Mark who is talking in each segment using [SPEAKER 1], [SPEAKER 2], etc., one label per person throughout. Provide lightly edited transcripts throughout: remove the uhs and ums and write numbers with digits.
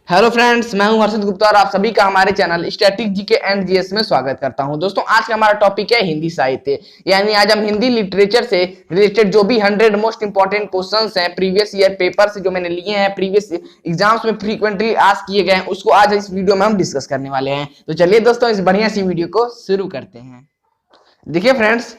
[SPEAKER 1] Hello friends, मैं हूं हर्षित गुप्ता और आप सभी का हमारे channel static GK and GS में स्वागत करता हूं। दोस्तों, आज का हमारा टॉपिक है हिंदी साहित्य, यानी आज हम हिंदी लिटरेचर से रिलेटेड जो भी 100 मोस्ट इंपॉर्टेंट क्वेश्चंस हैं प्रीवियस ईयर पेपर से जो मैंने लिए हैं, प्रीवियस एग्जाम्स में फ्रीक्वेंटली आस्क किए गए हैं, उसको आज इस वीडियो में हम डिस्कस करने वाले हैं। तो चलिए दोस्तों, इस बढ़िया सी वीडियो को शुरू करते हैं। देखिए फ्रेंड्स,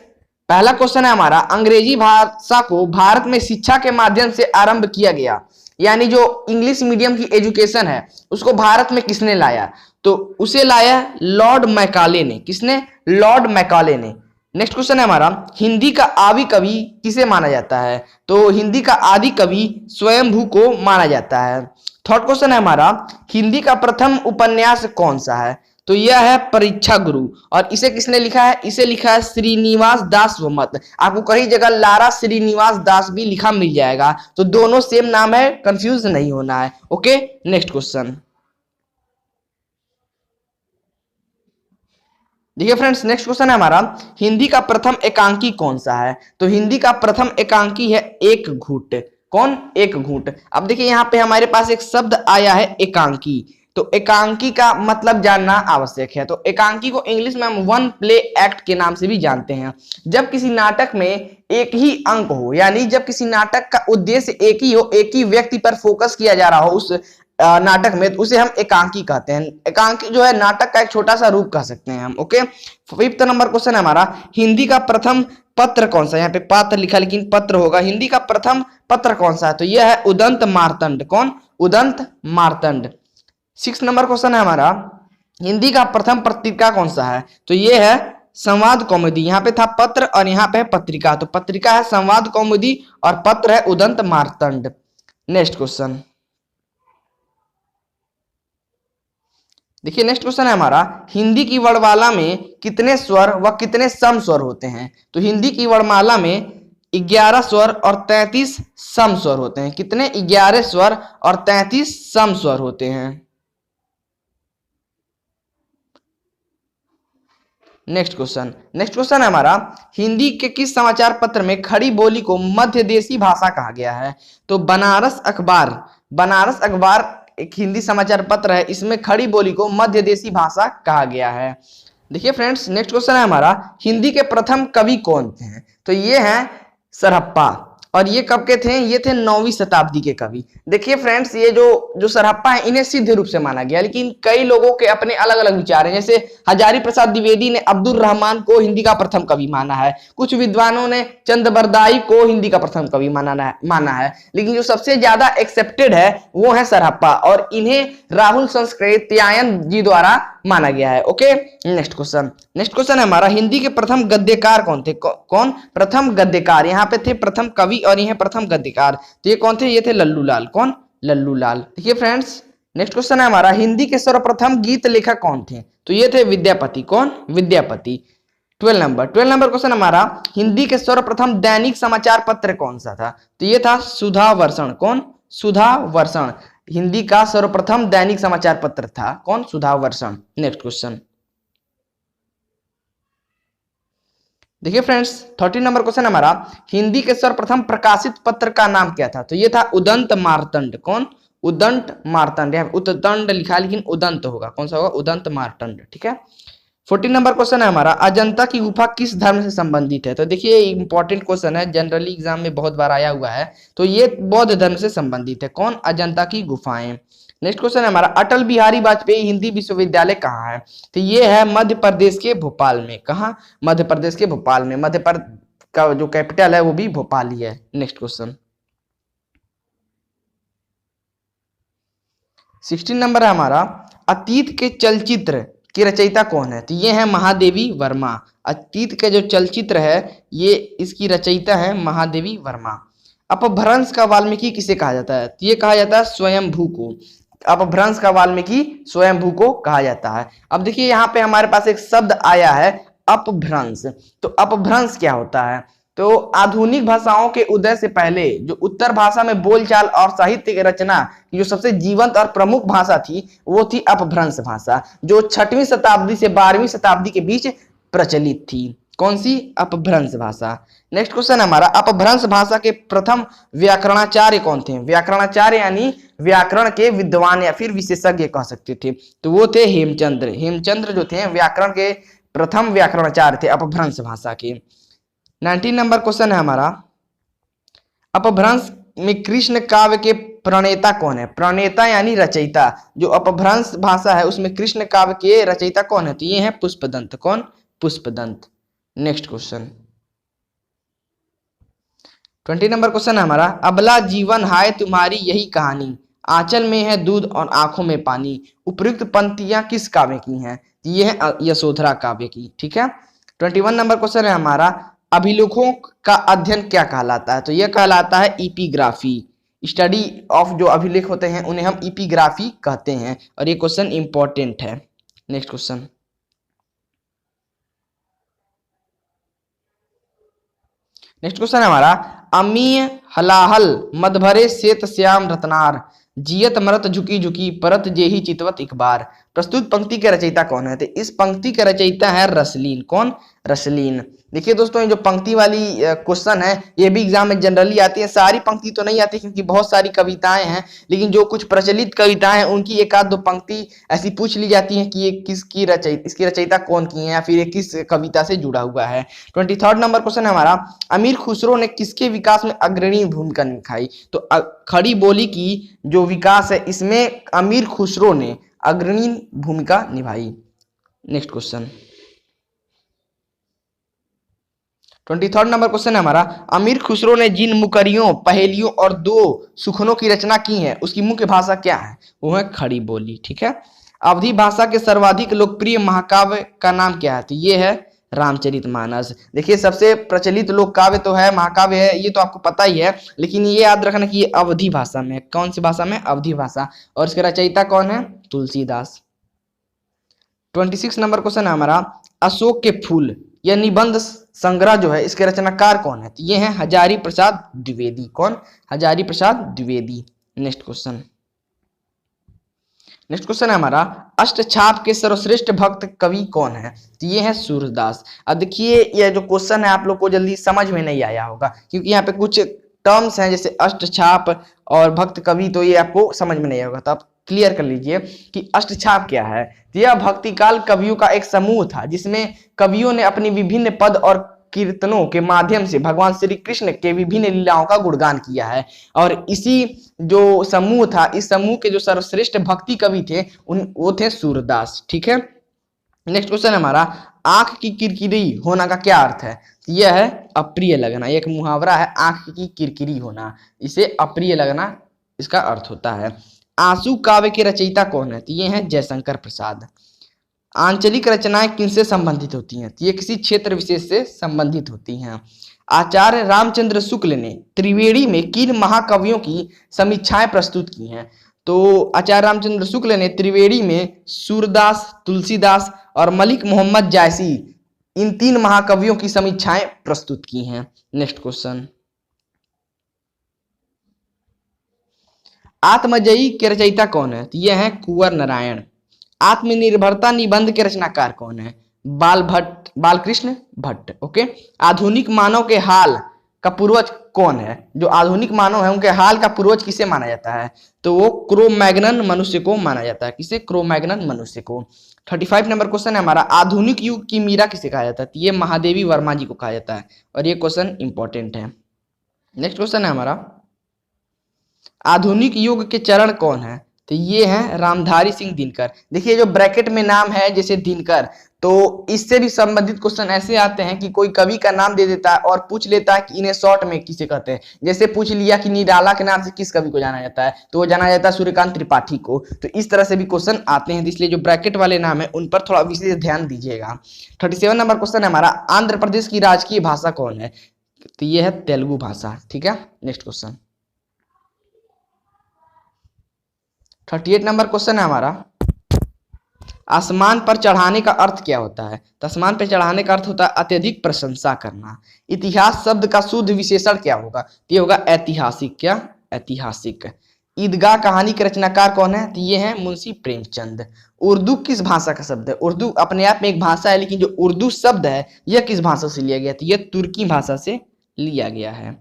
[SPEAKER 1] पहला क्वेश्चन है हमारा, अंग्रेजी भाषा को भारत में शिक्षा के माध्यम से आरंभ किया गया, यानी जो इंग्लिश मीडियम की एजुकेशन है उसको भारत में किसने लाया? तो उसे लाया लॉर्ड मैकाले ने। किसने? लॉर्ड मैकाले ने। नेक्स्ट क्वेश्चन है हमारा, हिंदी का आदि कवि किसे माना जाता है? तो हिंदी का आदि कवि स्वयंभू को माना जाता है। थर्ड क्वेश्चन है हमारा, हिंदी का प्रथम उपन्यास कौन सा है? तो यह है परीक्षा गुरु। और इसे किसने लिखा है? इसे लिखा है श्रीनिवास दास वमत। आपको कई जगह लारा श्रीनिवास दास भी लिखा मिल जाएगा, तो दोनों सेम नाम है, कंफ्यूज नहीं होना है। ओके, नेक्स्ट क्वेश्चन देखिए फ्रेंड्स, नेक्स्ट क्वेश्चन है हमारा, हिंदी का प्रथम एकांकी कौन सा है? तो हिंदी का प्रथम एकांकी है एक घूट। कौन? एक घूट। अब देखिए यहाँ पे हमारे पास एक शब्द आया है एकांकी, तो एकांकी का मतलब जानना आवश्यक है। तो एकांकी को इंग्लिश में हम वन प्ले एक्ट के नाम से भी जानते हैं। जब किसी नाटक में एक ही अंक हो, यानी जब किसी नाटक का उद्देश्य एक ही हो, एक ही व्यक्ति पर फोकस किया जा रहा हो उस नाटक में, तो उसे हम एकांकी कहते हैं। एकांकी जो है नाटक का एक छोटा सा रूप कह सकते हैं हम। ओके, फिफ्थ नंबर क्वेश्चन है हमारा, हिंदी का प्रथम पत्र कौन सा? यहाँ पे पात्र लिखा लेकिन पत्र होगा। हिंदी का प्रथम पत्र कौन सा है? तो यह है उदंत मार्तंड। कौन? उदंत मार्तंड। 6 नंबर क्वेश्चन है हमारा, हिंदी का प्रथम पत्रिका कौन सा है? तो ये है संवाद कौमुदी। यहाँ पे था पत्र और यहाँ पे है पत्रिका, तो पत्रिका है संवाद कौमुदी और पत्र है उदंत मार्तंड। नेक्स्ट क्वेश्चन देखिए, नेक्स्ट क्वेश्चन है हमारा, हिंदी की वर्णमाला में कितने स्वर व कितने सम स्वर होते हैं? तो हिंदी की वर्णमाला में 11 स्वर और 33 सम स्वर होते हैं। कितने? 11 स्वर और 33 सम स्वर होते हैं। नेक्स्ट क्वेश्चन है हमारा, हिंदी के किस समाचार पत्र में खड़ी बोली को मध्य देशी भाषा कहा गया है? तो बनारस अखबार एक हिंदी समाचार पत्र है, इसमें खड़ी बोली को मध्य देशी भाषा कहा गया है। देखिए फ्रेंड्स, नेक्स्ट क्वेश्चन है हमारा, हिंदी के प्रथम कवि कौन थे? तो ये हैं सरहप्पा। और ये कब के थे? ये थे 9वीं शताब्दी के कवि। देखिए फ्रेंड्स, ये जो सरहप्पा है इन्हें सिद्ध रूप से माना गया, लेकिन कई लोगों के अपने अलग अलग विचार हैं। जैसे हजारी प्रसाद द्विवेदी ने अब्दुल रहमान को हिंदी का प्रथम कवि माना है, कुछ विद्वानों ने चंद्रबरदाई को हिंदी का प्रथम कवि माना है, लेकिन जो सबसे ज्यादा एक्सेप्टेड है वो है सरहप्पा, और इन्हें राहुल संस्कृत्यायन जी द्वारा माना गया है। ओके, नेक्स्ट क्वेश्चन है हमारा, हिंदी के प्रथम गद्यकार कौन थे? कौन? प्रथम गद्यकार। यहाँ पे थे प्रथम कवि और ये प्रथम गद्यकार, तो ये कौन थे? ये थे लल्लू लाल। कौन? लल्लू लाल। देखिए फ्रेंड्स, नेक्स्ट क्वेश्चन है हमारा, हिंदी के सर्वप्रथम गीत लेखक कौन थे? तो ये थे विद्यापति। कौन? विद्यापति। 12 नंबर क्वेश्चन हमारा, हिंदी के सर्वप्रथम दैनिक समाचार पत्र कौन सा था? तो ये था सुधा वर्षण। कौन? सुधा वर्षण। हिंदी का सर्वप्रथम दैनिक समाचार पत्र था। कौन? सुधा वर्षण। नेक्स्ट क्वेश्चन देखिए फ्रेंड्स, 13 नंबर क्वेश्चन हमारा, हिंदी के सर्वप्रथम प्रकाशित पत्र का नाम क्या था? तो ये था उदंत मार्तंड। कौन? उदंत मार्तंड। यहाँ उदंड लिखा लेकिन उदंत होगा। कौन सा होगा? उदंत मार्तंड। ठीक है। 14 नंबर क्वेश्चन है हमारा, अजंता की गुफा किस धर्म से संबंधित है? तो देखिए इंपॉर्टेंट क्वेश्चन है, जनरली एग्जाम में बहुत बार आया हुआ है। तो ये बौद्ध धर्म से संबंधित है। कौन? अजंता की गुफाएं। नेक्स्ट क्वेश्चन है हमारा, अटल बिहारी वाजपेयी हिंदी विश्वविद्यालय कहाँ है? तो ये है मध्य प्रदेश के भोपाल में। कहाँ? मध्य प्रदेश के भोपाल में। मध्य प्रदेश का जो कैपिटल है वो भी भोपाल ही है। नेक्स्ट क्वेश्चन 16 नंबर है हमारा, अतीत के चलचित्र की रचयिता कौन है? तो ये है महादेवी वर्मा। अतीत के जो चलचित्र है ये इसकी रचयिता है महादेवी वर्मा। अपभ्रंश का वाल्मीकि किसे कहा जाता है? तो ये कहा जाता है स्वयंभू को। अपभ्रंश का वाल्मीकि स्वयंभू को कहा जाता है। अब देखिए यहाँ पे हमारे पास एक शब्द आया है अपभ्रंश। तो अपभ्रंश क्या होता है? तो आधुनिक भाषाओं के उदय से पहले जो उत्तर भाषा में बोलचाल और साहित्य की रचना की जो सबसे जीवंत और प्रमुख भाषा थी वो थी अपभ्रंश भाषा, जो 6वीं शताब्दी से 12वीं शताब्दी के बीच प्रचलित थी। कौन सी? अपभ्रंश भाषा। नेक्स्ट क्वेश्चन हमारा, अपभ्रंश भाषा के प्रथम व्याकरणाचार्य कौन थे? व्याकरणाचार्य यानी व्याकरण के विद्वान या फिर विशेषज्ञ कह सकते थे, तो वो थे हेमचंद्र। हेमचंद्र जो थे व्याकरण के प्रथम व्याकरणाचार्य थे अपभ्रंश भाषा के। 19 नंबर क्वेश्चन है हमारा, अपभ्रंश में कृष्ण काव्य के प्रणेता कौन है? प्रणेता यानी रचयिता। जो अपभ्रंश भाषा है उसमें कृष्ण काव्य के रचयिता कौन है? तो ये है पुष्पदंत। कौन? Pushpadant. Next question 20 number question है हमारा, अबला जीवन हाय तुम्हारी यही कहानी, आंचल में है दूध और आंखों में पानी, उपयुक्त पंक्तियां किस काव्य की हैं? ये है यशोधरा काव्य की। ठीक है। 21 नंबर क्वेश्चन है हमारा, अभिलेखों का अध्ययन क्या कहलाता है? तो यह कहलाता है इपिग्राफी। स्टडी ऑफ जो अभिलेख होते हैं उन्हें हम इपिग्राफी कहते हैं, और ये क्वेश्चन इंपॉर्टेंट है। नेक्स्ट क्वेश्चन है हमारा, अमीय हलाहल मदभरे श्वेत श्याम रत्नार, जियत मरत झुकी झुकी परत जेही चितवत इकबार। प्रस्तुत पंक्ति के रचयिता कौन है? तो इस पंक्ति का रचयिता है रसलीन। कौन? रसलीन। देखिए दोस्तों, ये जो पंक्ति वाली क्वेश्चन है ये भी एग्जाम में जनरली आती है। सारी पंक्ति तो नहीं आती क्योंकि बहुत सारी कविताएं हैं, लेकिन जो कुछ प्रचलित कविताएं हैं उनकी एक आध दो पंक्ति ऐसी पूछ ली जाती है कि ये किसकी रचयिता, इसकी रचयिता कौन की है या फिर ये किस कविता से जुड़ा हुआ है। 23 नंबर क्वेश्चन है हमारा, अमीर खुसरो ने किसके विकास में अग्रणी भूमिका निभाई? तो खड़ी बोली की जो विकास है इसमें अमीर खुसरो ने अग्रणी भूमिका निभाई। नेक्स्ट क्वेश्चन 23 नंबर क्वेश्चन है हमारा, अमीर खुसरो ने जिन मुकरियों, पहेलियों और दो सुखनों की रचना की है उसकी मुख्य भाषा क्या है? वो है खड़ी बोली। ठीक है। अवधी भाषा के सर्वाधिक लोकप्रिय महाकाव्य का नाम क्या है? तो ये है रामचरितमानस। देखिए, सबसे प्रचलित लोक काव्य तो है, महाकाव्य है, ये तो आपको पता ही है, लेकिन ये याद रखना कि ये अवधी भाषा में। कौन सी भाषा में? अवधी भाषा। और इसके रचयिता कौन है? तुलसीदास। 26 नंबर क्वेश्चन है हमारा, अशोक के फूल यह निबंध संग्रह जो है इसके रचनाकार कौन है? तो ये है हजारी प्रसाद द्विवेदी। कौन? हजारी प्रसाद द्विवेदी। नेक्स्ट क्वेश्चन है हमारा, अष्टछाप के सर्वश्रेष्ठ भक्त कवि कौन है? तो ये है सूरदास। अब देखिए, यह जो क्वेश्चन है आप लोग को जल्दी समझ में नहीं आया होगा क्योंकि यहाँ पे कुछ टर्म्स हैं जैसे अष्टछाप और भक्त कवि, तो ये आपको समझ में नहीं होगा। तो आप क्लियर कर लीजिए कि अष्टछाप क्या है। यह भक्तिकाल कवियों का एक समूह था जिसमें कवियों ने अपनी विभिन्न पद और कीर्तनों के माध्यम से भगवान श्री कृष्ण के विभिन्न लीलाओं का गुणगान किया है। और इसी जो समूह था, इस समूह के जो सर्वश्रेष्ठ भक्ति कवि थे वो थे सूरदास। ठीक है। नेक्स्ट क्वेश्चन हमारा, आंख की किरकिरी होना का क्या अर्थ है? यह है अप्रिय लगना। एक मुहावरा है, आंख की किरकिरी होना, इसे अप्रिय लगना इसका अर्थ होता है। आंसू काव्य के रचयिता कौन है? तो ये है जयशंकर प्रसाद। आंचलिक रचनाएं किनसे संबंधित होती हैं? तो ये किसी क्षेत्र विशेष से संबंधित होती हैं। आचार्य रामचंद्र शुक्ल ने त्रिवेणी में किन महाकवियों की समीक्षाएं प्रस्तुत की हैं? तो आचार्य रामचंद्र शुक्ल ने त्रिवेणी में सूरदास, तुलसीदास और मलिक मोहम्मद जायसी, इन 3 महाकवियों की समीक्षाएं प्रस्तुत की हैं। नेक्स्ट क्वेश्चन, आत्मजयी के रचयिता कौन है? तो ये है कुंवर नारायण। आत्मनिर्भरता निबंध के रचनाकार कौन है? बालकृष्ण भट्ट। ओके। आधुनिक मानव के हाल का पूर्वज कौन है? जो आधुनिक मानव है उनके हाल का पूर्वज किसे माना जाता है? तो वो क्रो-मैग्नन मनुष्य को माना जाता है। किसे? क्रो-मैग्नन मनुष्य को। 35 नंबर क्वेश्चन है हमारा, आधुनिक युग की मीरा किसे कहा जाता है? तो ये महादेवी वर्मा जी को कहा जाता है, और ये क्वेश्चन इंपॉर्टेंट है। नेक्स्ट क्वेश्चन है हमारा, आधुनिक युग के चरण कौन है? तो ये है रामधारी सिंह दिनकर। देखिए, जो ब्रैकेट में नाम है जैसे दिनकर, तो इससे भी संबंधित क्वेश्चन ऐसे आते हैं कि कोई कवि का नाम दे देता है और पूछ लेता है कि इन्हें शॉर्ट में किसे कहते हैं। जैसे पूछ लिया कि निराला के नाम से किस कवि को जाना जाता है, तो वो जाना जाता है सूर्यकांत त्रिपाठी को। तो इस तरह से भी क्वेश्चन आते हैं, इसलिए जो ब्रैकेट वाले नाम है उन पर थोड़ा विशेष ध्यान दीजिएगा। 37 नंबर क्वेश्चन है हमारा, आंध्र प्रदेश की राजकीय भाषा कौन है? तो ये है तेलुगु भाषा। ठीक है। नेक्स्ट क्वेश्चन, 38 नंबर क्वेश्चन है हमारा, आसमान पर चढ़ाने का अर्थ क्या होता है? तो आसमान पर चढ़ाने का अर्थ होता है अत्यधिक प्रशंसा करना। इतिहास शब्द का शुद्ध विशेषण क्या होगा? ये होगा ऐतिहासिक। क्या? ऐतिहासिक। ईदगाह कहानी के रचनाकार कौन है? तो ये है मुंशी प्रेमचंद। उर्दू किस भाषा का शब्द है? उर्दू अपने आप में एक भाषा है, लेकिन जो उर्दू शब्द है यह किस भाषा से लिया गया? तो यह तुर्की भाषा से लिया गया है।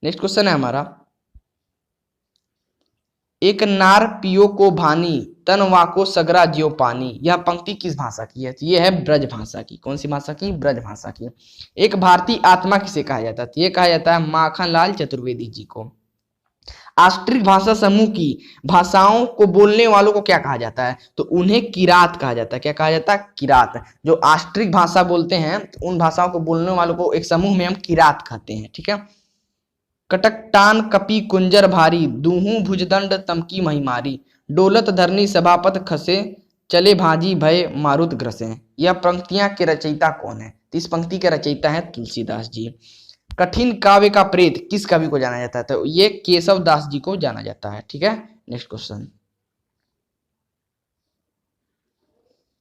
[SPEAKER 1] नेक्स्ट क्वेश्चन है हमारा, एक नार पियो को भानी तन वाको सगरा ज्यो पानी, यह पंक्ति किस भाषा की है? तो यह है ब्रज भाषा की। कौन सी भाषा की? ब्रज भाषा की। एक भारतीय आत्मा किसे कहा जाता है? तो यह कहा जाता है माखनलाल चतुर्वेदी जी को। ऑस्ट्रिक भाषा समूह की भाषाओं को बोलने वालों को क्या कहा जाता है? तो उन्हें किरात कहा जाता है। क्या कहा जाता है? किरात। जो ऑस्ट्रिक भाषा बोलते हैं तो उन भाषाओं को बोलने वालों को एक समूह में हम किरात कहते हैं। ठीक है। कटकटान कपि कुंजर भारी दूहू भुजदंड तमकी महिमारी, डोलत धरनी सभापत खसे चले भाजी भय मारुत ग्रसे। यह पंक्तियां के रचयिता कौन है? तो इस पंक्ति के रचयिता है तुलसीदास जी। कठिन काव्य का प्रेत किस कवि को जाना जाता है? तो ये केशव दास जी को जाना जाता है। ठीक है। नेक्स्ट क्वेश्चन,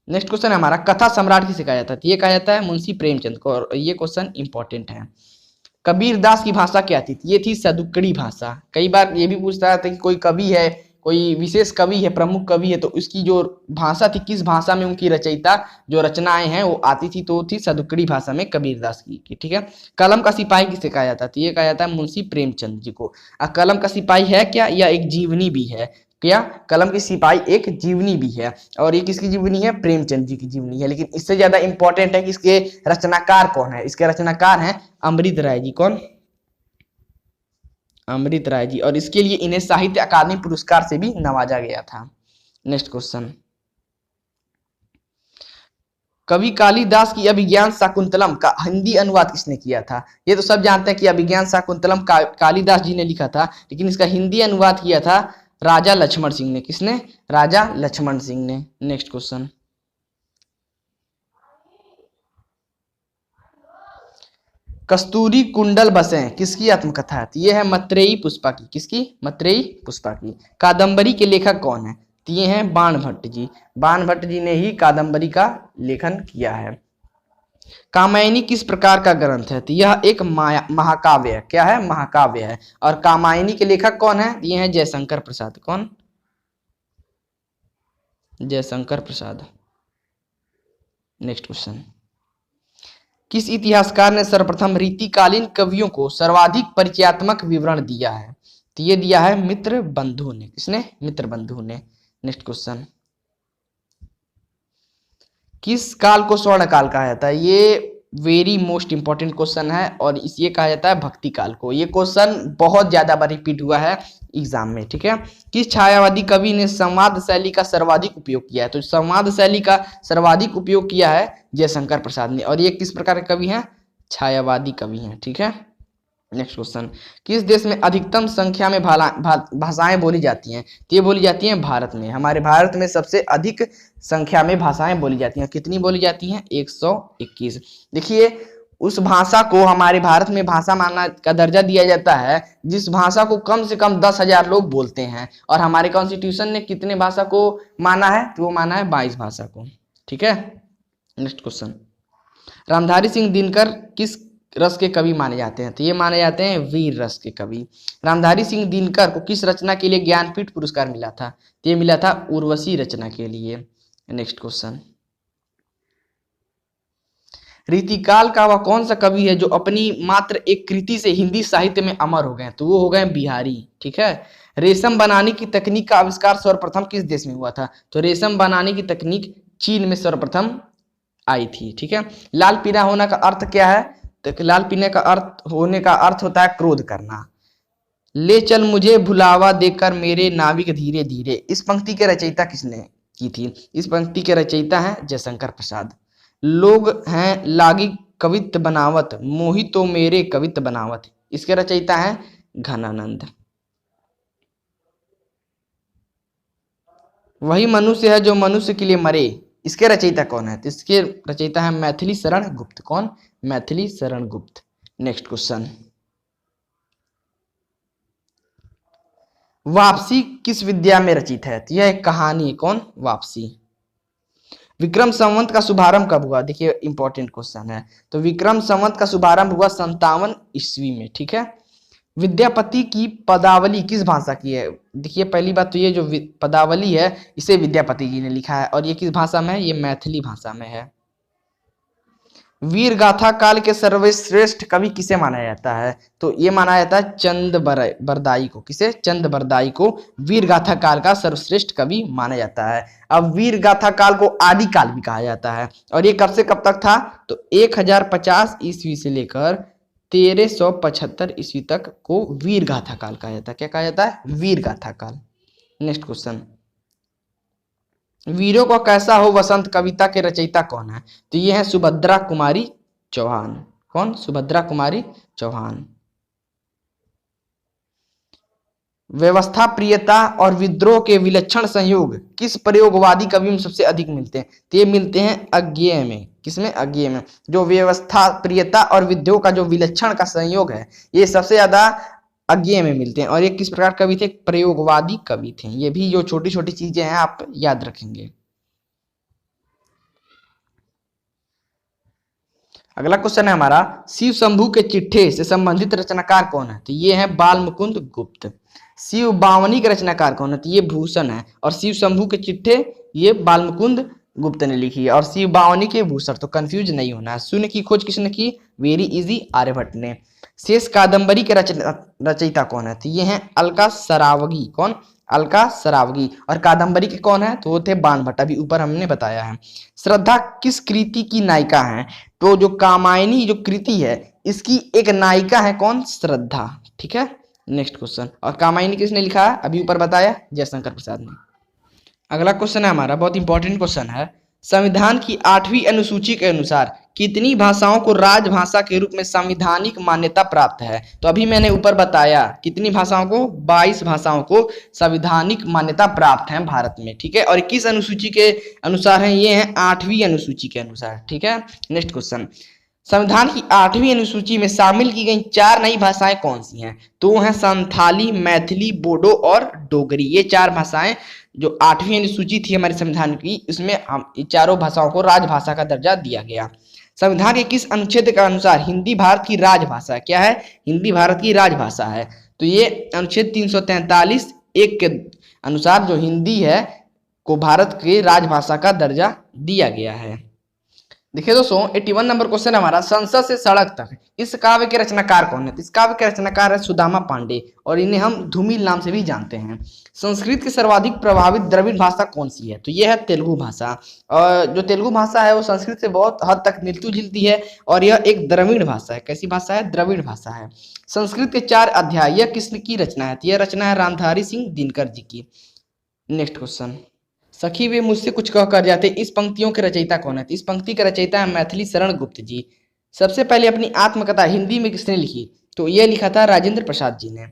[SPEAKER 1] नेक्स्ट क्वेश्चन है हमारा, कथा सम्राट किसे कहा जाता है? तो ये कहा जाता है मुंशी प्रेमचंद को। और ये क्वेश्चन इंपॉर्टेंट है। कबीरदास की भाषा क्या थी? ये थी सदुक्कड़ी भाषा। कई बार ये भी पूछता रहता है कि कोई कवि है, कोई विशेष कवि है, प्रमुख कवि है, तो उसकी जो भाषा थी, किस भाषा में उनकी रचयिता जो रचनाएं हैं वो आती थी? तो थी सदुक्कड़ी भाषा में कबीरदास की। ठीक है। कलम का सिपाही किसे कहा जाता है? तो ये कहा जाता है मुंशी प्रेमचंद जी को। कलम का सिपाही है क्या? यह एक जीवनी भी है। क्या? कलम की सिपाही एक जीवनी भी है। और ये किसकी जीवनी है? प्रेमचंद जी की जीवनी है। लेकिन इससे ज्यादा इंपॉर्टेंट है कि इसके रचनाकार कौन है। इसके रचनाकार हैं अमृत राय जी। कौन? अमृत राय जी। और इसके लिए इन्हें साहित्य अकादमी पुरस्कार से भी नवाजा गया था। नेक्स्ट क्वेश्चन, कवि कालिदास की अभिज्ञान शाकुंतलम का हिंदी अनुवाद किसने किया था? ये तो सब जानते हैं कि अभिज्ञान शाकुंतलम कालिदास जी ने लिखा था, लेकिन इसका हिंदी अनुवाद किया था राजा लक्ष्मण सिंह ने। किसने? राजा लक्ष्मण सिंह ने। नेक्स्ट क्वेश्चन, कस्तूरी कुंडल बसे किसकी आत्मकथा है? ये है मैत्रेयी पुष्पा की। किसकी? मैत्रेयी पुष्पा की। कादंबरी के लेखक कौन है? तो ये हैं बाण भट्ट जी। बाण भट्ट जी ने ही कादंबरी का लेखन किया है। कामायनी किस प्रकार का ग्रंथ है? तो यह एक महाकाव्य है। क्या है? महाकाव्य है। और कामायनी के लेखक कौन है? ये हैं जयशंकर प्रसाद। कौन? जयशंकर प्रसाद। नेक्स्ट क्वेश्चन, किस इतिहासकार ने सर्वप्रथम रीतिकालीन कवियों को सर्वाधिक परिचयात्मक विवरण दिया है? तो ये दिया है मित्र बंधु ने। किसने? मित्र बंधु ने। नेक्स्ट क्वेश्चन, किस काल को स्वर्ण काल कहा जाता है? ये वेरी मोस्ट इंपॉर्टेंट क्वेश्चन है। और इस ये कहा जाता है भक्ति काल को। ये क्वेश्चन बहुत ज्यादा बार रिपीट हुआ है एग्जाम में। ठीक है। किस छायावादी कवि ने संवाद शैली का सर्वाधिक उपयोग किया है? तो संवाद शैली का सर्वाधिक उपयोग किया है जयशंकर प्रसाद ने। और ये किस प्रकार के कवि हैं? छायावादी कवि हैं। ठीक है। नेक्स्ट क्वेश्चन, किस देश में अधिकतम संख्या में भाषाएं बोली जाती हैं? तो ये बोली जाती हैं भारत में। हमारे भारत में सबसे अधिक संख्या में भाषाएं बोली जाती हैं। कितनी बोली जाती हैं? 121। देखिए, उस भाषा को हमारे भारत में भाषा मानना का दर्जा दिया जाता है जिस भाषा को कम से कम 10,000 लोग बोलते हैं। और हमारे कॉन्स्टिट्यूशन ने कितने भाषा को माना है? तो वो माना है 22 भाषा को। ठीक है। नेक्स्ट क्वेश्चन, रामधारी सिंह दिनकर किस रस के कवि माने जाते हैं? तो ये माने जाते हैं वीर रस के कवि। रामधारी सिंह दिनकर को किस रचना के लिए ज्ञानपीठ पुरस्कार मिला था? तो ये मिला था उर्वशी रचना के लिए। नेक्स्ट क्वेश्चन, रीतिकाल का वह कौन सा कवि है जो अपनी मात्र एक कृति से हिंदी साहित्य में अमर हो गए? तो वो हो गए बिहारी। ठीक है। रेशम बनाने की तकनीक का आविष्कार सर्वप्रथम किस देश में हुआ था? तो रेशम बनाने की तकनीक चीन में सर्वप्रथम आई थी। ठीक है। लाल पीला होने का अर्थ क्या है? तो लाल पीने का अर्थ होने का अर्थ होता है क्रोध करना। ले चल मुझे भुलावा देकर मेरे नाविक धीरे धीरे, इस पंक्ति के रचयिता किसने की थी? इस पंक्ति के रचयिता हैं जयशंकर प्रसाद। लोग हैं लागी कवित्त बनावत मोहि तो मेरे कवित्त बनावत, इसके रचयिता हैं घनानंद। वही मनुष्य है जो मनुष्य के लिए मरे, इसके रचयिता कौन है? तो इसके रचयिता है मैथिली शरण गुप्त। कौन? मैथिली शरण गुप्त। नेक्स्ट क्वेश्चन, वापसी किस विद्या में रचित है? तो यह एक कहानी है। कौन? वापसी। विक्रम संवत का शुभारंभ कब हुआ? देखिए इंपॉर्टेंट क्वेश्चन है। तो विक्रम संवत का शुभारंभ हुआ 57 ईस्वी में। ठीक है। विद्यापति की पदावली किस भाषा की है? देखिए पहली बात तो ये जो पदावली है इसे विद्यापति जी ने लिखा है और ये किस भाषा में है? ये मैथिली भाषा में है। वीर गाथा काल के सर्वश्रेष्ठ कवि किसे माना जाता है? तो ये माना जाता है चंद बरदाई को। किसे? चंद बरदाई को वीर गाथा काल का सर्वश्रेष्ठ कवि माना जाता है। अब वीर गाथा काल को आदि काल भी कहा जाता है और ये कब से कब तक था? तो 1050 ईस्वी से लेकर 1375 ईस्वी तक को वीर गाथा काल कहा जाता है। क्या कहा जाता है? वीर गाथा काल। नेक्स्ट क्वेश्चन, वीरों को कैसा हो वसंत कविता के रचयिता कौन है? तो ये है सुभद्रा कुमारी चौहान। कौन? सुभद्रा कुमारी चौहान। व्यवस्था प्रियता और विद्रोह के विलक्षण संयोग किस प्रयोगवादी कवि में सबसे अधिक मिलते हैं? तो ये मिलते हैं अज्ञेय में। किसमें? अज्ञेय में। जो व्यवस्था प्रियता और विद्रोह का जो विलक्षण का संयोग है ये सबसे ज्यादा अज्ञेय में मिलते हैं। और ये किस प्रकार कवि थे? प्रयोगवादी कवि थे। ये भी जो छोटी छोटी चीजें हैं आप याद रखेंगे। अगला क्वेश्चन है हमारा, शिव शंभू के चिट्ठे से संबंधित रचनाकार कौन है? तो ये है बाल मुकुंद गुप्त। शिव बावनी के रचनाकार कौन है? तो ये भूषण है। और शिव शंभू के चिट्ठे ये बाल मुकुंद गुप्त ने लिखी है और शिव बावनी के भूषण। तो कंफ्यूज नहीं होना है। शून्य की खोज किसने की? वेरी इजी, आर्यभट्ट ने। शेष कादंबरी के रचयिता कौन है? तो ये है अलका सरावगी। कौन? अलका सरावगी। और कादंबरी के कौन है? तो वो थे बाणभट्ट, अभी ऊपर हमने बताया है। श्रद्धा किस कृति की नायिका है? तो जो कामायनी जो कृति है इसकी एक नायिका है। कौन? श्रद्धा। ठीक है। नेक्स्ट क्वेश्चन, और कामायनी किसने लिखा है? अभी ऊपर बताया, जयशंकर प्रसाद ने। अगला क्वेश्चन है हमारा, बहुत इंपॉर्टेंट क्वेश्चन है। संविधान की 8वीं अनुसूची के अनुसार कितनी भाषाओं को राजभाषा के रूप में संवैधानिक मान्यता प्राप्त है? तो अभी मैंने ऊपर बताया कितनी भाषाओं को? 22 भाषाओं को संवैधानिक मान्यता प्राप्त है भारत में। ठीक है। और किस अनुसूची के अनुसार है? ये है 8वीं अनुसूची के अनुसार। ठीक है। नेक्स्ट क्वेश्चन, संविधान की 8वीं अनुसूची में शामिल की गई 4 नई भाषाएं कौन सी हैं? तो वो हैं संथाली, मैथिली, बोडो और डोगरी। ये 4 भाषाएं जो 8वीं अनुसूची थी हमारे संविधान की, इसमें हम चारों भाषाओं को राजभाषा का दर्जा दिया गया। संविधान के किस अनुच्छेद के अनुसार हिंदी भारत की राजभाषा? क्या है? हिंदी भारत की राजभाषा है। तो ये अनुच्छेद 343(1) के अनुसार जो हिंदी है को भारत की राजभाषा का दर्जा दिया गया है। देखिए दोस्तों, 81 नंबर क्वेश्चन हमारा, संसद से सड़क तक इस काव्य के रचनाकार कौन है? इस काव्य के रचनाकार है सुदामा पांडे और इन्हें हम धूमिल नाम से भी जानते हैं। संस्कृत की सर्वाधिक प्रभावित द्रविड़ भाषा कौन सी है? तो यह है तेलुगु भाषा। और जो तेलुगु भाषा है वो संस्कृत से बहुत हद तक मिलती जुलती है और यह एक द्रविड़ भाषा है। कैसी भाषा है? द्रविड़ भाषा है। संस्कृत के 4 अध्याय यह किसकी रचना है? यह रचना है रामधारी सिंह दिनकर जी की। नेक्स्ट क्वेश्चन, सखी वे मुझसे कुछ कह कर जाते, इस पंक्तियों के रचयिता कौन है? इस पंक्ति के रचयिता है मैथिली शरण गुप्त जी। सबसे पहले अपनी आत्मकथा हिंदी में किसने लिखी? तो यह लिखा था राजेंद्र प्रसाद जी ने।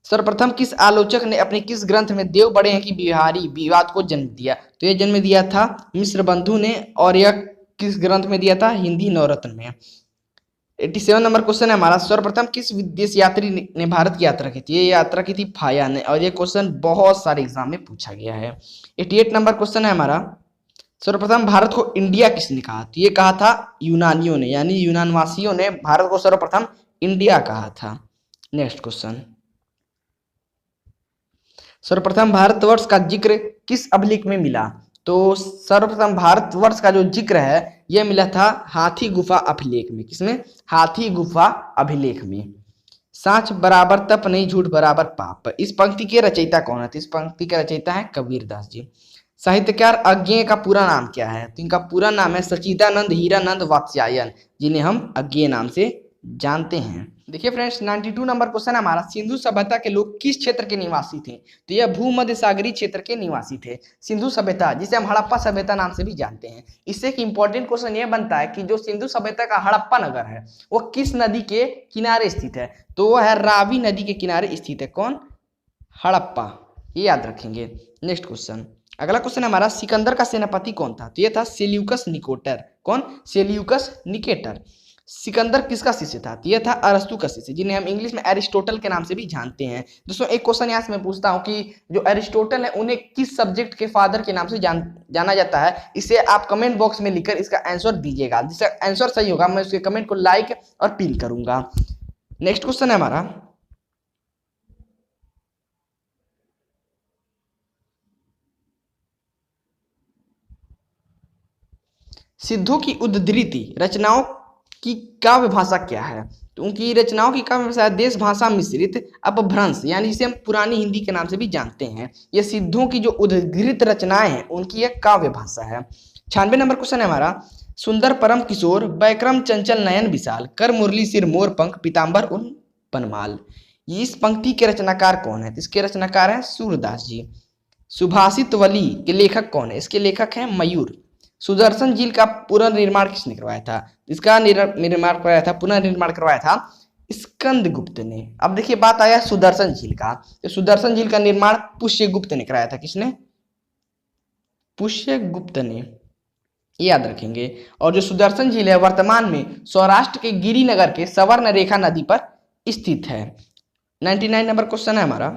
[SPEAKER 1] सर्वप्रथम किस आलोचक ने अपने किस ग्रंथ में देव बड़े हैं कि बिहारी विवाद को जन्म दिया? तो यह जन्म दिया था मिश्र बंधु ने और यह किस ग्रंथ में दिया था? हिंदी नवरत्न में। 87 नंबर क्वेश्चन है हमारा, सर्वप्रथम किस विदेश यात्री ने भारत की यात्रा की थी? ये यात्रा की थी फाया ने और ये क्वेश्चन बहुत सारे एग्जाम में पूछा गया है। 88 नंबर क्वेश्चन है हमारा, सर्वप्रथम भारत को इंडिया किसने कहा? तो ये कहा था यूनानियों ने, यानी यूनानवासियों ने भारत को सर्वप्रथम इंडिया कहा था। नेक्स्ट क्वेश्चन, सर्वप्रथम भारतवर्ष का जिक्र किस अभिलेख में मिला? तो सर्वप्रथम भारतवर्ष का जो जिक्र है यह मिला था हाथी गुफा अभिलेख में। किसमें? हाथी गुफा अभिलेख में। साच बराबर तप नहीं, झूठ बराबर पाप। इस पंक्ति के रचयिता कौन है? इस पंक्ति के रचयिता है कबीरदास जी। साहित्यकार अज्ञेय का पूरा नाम क्या है? तो इनका पूरा नाम है सच्चिदानंद हीरानंद वात्स्यायन, जिन्हें हम अज्ञेय नाम से जानते हैं। देखिए फ्रेंड्स, 92 नंबर क्वेश्चन हमारा, सिंधु सभ्यता के लोग किस क्षेत्र के निवासी थे? तो यह भूमध्य सागरीय क्षेत्र के निवासी थे। सिंधु सभ्यता, जिसे हम हड़प्पा सभ्यता नाम से भी जानते हैं। इससे एक इंपॉर्टेंट क्वेश्चन यह बनता है कि जो सिंधु सभ्यता का हड़प्पा नगर है वो किस नदी के किनारे स्थित है? तो वह है रावी नदी के किनारे स्थित है। कौन? हड़प्पा। ये याद रखेंगे। नेक्स्ट क्वेश्चन, अगला क्वेश्चन हमारा, सिकंदर का सेनापति कौन था? तो यह था सेल्यूकस निकेटर। कौन? Seleucus Nicator. सिकंदर किसका शिष्य था? तो यह था अरस्तु का शिष्य, जिन्हें हम इंग्लिश में एरिस्टोटल के नाम से भी जानते हैं। दोस्तों, एक क्वेश्चन यहाँ से मैं पूछता हूँ कि जो एरिस्टोटल है उन्हें किस सब्जेक्ट के फादर के नाम से जाना जाता है? इसे आप कमेंट बॉक्स में लिखकर इसका आंसर दीजिएगा। जिसका आंसर सही होगा मैं उसके कमेंट को लाइक और पिन करूंगा। नेक्स्ट क्वेश्चन है हमारा, सिद्धों की उद्धृति रचनाओं की काव्य भाषा क्या है? तो उनकी रचनाओं की काव्य भाषा देश भाषा मिश्रित अपभ्रंश, यानी जिसे हम पुरानी हिंदी के नाम से भी जानते हैं। ये सिद्धों की जो उद्धृत रचनाएं हैं उनकी एक काव्य भाषा है। 96 नंबर क्वेश्चन है हमारा, सुंदर परम किशोर बैक्रम चंचल नयन विशाल कर मुरली सिर मोर पंख पीताम्बर उन बनमाल। इस पंक्ति के रचनाकार कौन है? इसके रचनाकार हैं सूरदास जी। सुभाषित वली के लेखक कौन है? इसके लेखक हैं मयूर। सुदर्शन झील का पुनर्निर्माण किसने करवाया था? इसका निर्माण करवाया था, पुनर्निर्माण करवाया था स्कंदगुप्त ने। अब देखिए बात आया सुदर्शन झील का, तो सुदर्शन झील का निर्माण पुष्यगुप्त ने कराया था। किसने? पुष्यगुप्त ने, याद रखेंगे। और जो सुदर्शन झील है वर्तमान में सौराष्ट्र के गिरिनगर के सवर्ण रेखा नदी पर स्थित है। 99 नंबर क्वेश्चन है हमारा,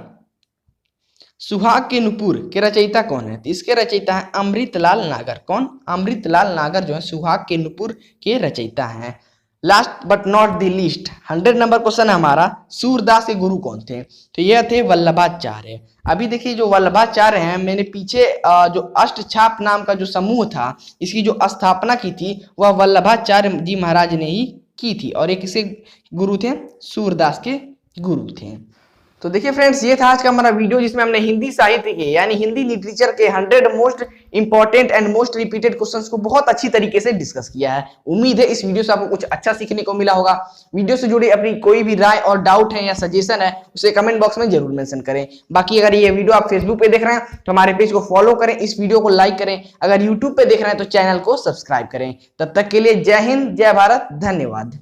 [SPEAKER 1] सुहाग के नुपुर के रचयिता कौन है? तो इसके रचयिता है अमृतलाल नागर। कौन? अमृतलाल नागर जो है सुहाग के नुपुर के रचयिता हैं। Last but not the least 100 number question है हमारा, सूरदास के गुरु कौन थे? तो यह थे वल्लभाचार्य। अभी देखिए जो वल्लभाचार्य हैं, मैंने पीछे जो अष्टछाप नाम का जो समूह था इसकी जो स्थापना की थी वह वल्लभाचार्य जी महाराज ने ही की थी, और एक किसके गुरु थे? सूरदास के गुरु थे। तो देखिए फ्रेंड्स, ये था आज का हमारा वीडियो जिसमें हमने हिंदी साहित्य के यानी हिंदी लिटरेचर के 100 most important and most repeated questions को बहुत अच्छी तरीके से डिस्कस किया है। उम्मीद है इस वीडियो से आपको कुछ अच्छा सीखने को मिला होगा। वीडियो से जुड़ी अपनी कोई भी राय और डाउट है या सजेशन है उसे कमेंट बॉक्स में जरूर मेंशन करें। बाकी अगर ये वीडियो आप फेसबुक पे देख रहे हैं तो हमारे पेज को फॉलो करें, इस वीडियो को लाइक करें। अगर यूट्यूब पे देख रहे हैं तो चैनल को सब्सक्राइब करें। तब तक के लिए जय हिंद, जय भारत, धन्यवाद।